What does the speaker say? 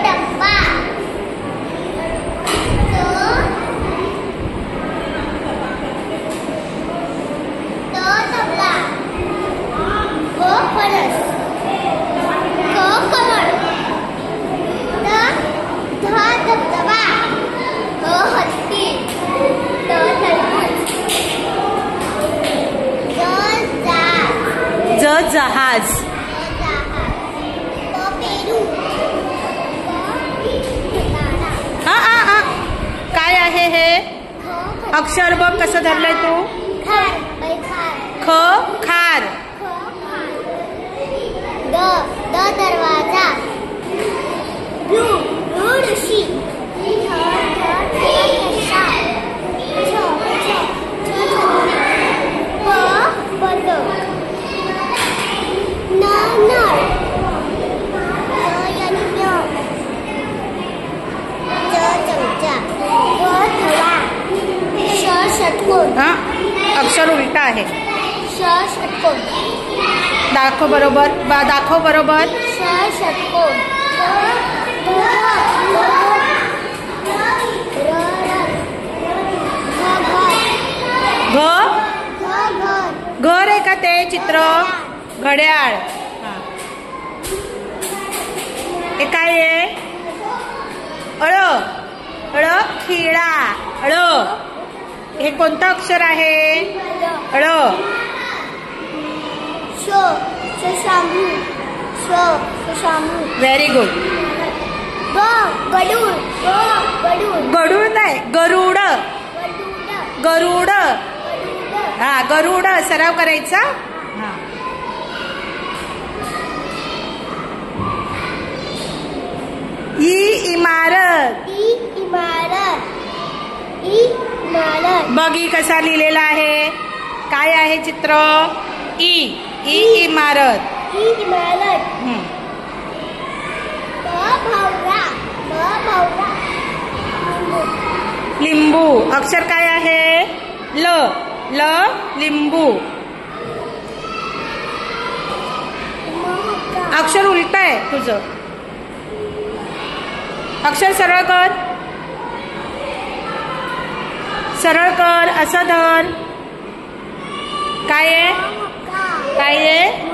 डब्बा. तबला. फणस. कमळ. धबधबा. हत्ती. टरबूज. जहाज. पेरू. काय आहे हे अक्षर? बघ कसं धरलंय तू. ख खार. दरवाजा. ऋषी. अक्षर उलटा आहे. षटकोन. दाखव बरोबर. दाखव बरोबर. षटकोन. घर आहे का ते चित्र? घड्याळ. हे काय आहे? अळ. खिळा. हे कोणतं अक्षर आहे? ळ. Very good. गरुड नाही, गरुड. गरुड. हा, गरुड. सराव करायचा. इमारत. बघ कसा लिहिलेला आहे. काय आहे चित्र? इमारत. लिंबू. अक्षर काय आहे? ल. लिंबू. अक्षर उलट आहे तुझं. अक्षर सरळ कर. सरळ कर. असं धर. काय आहे?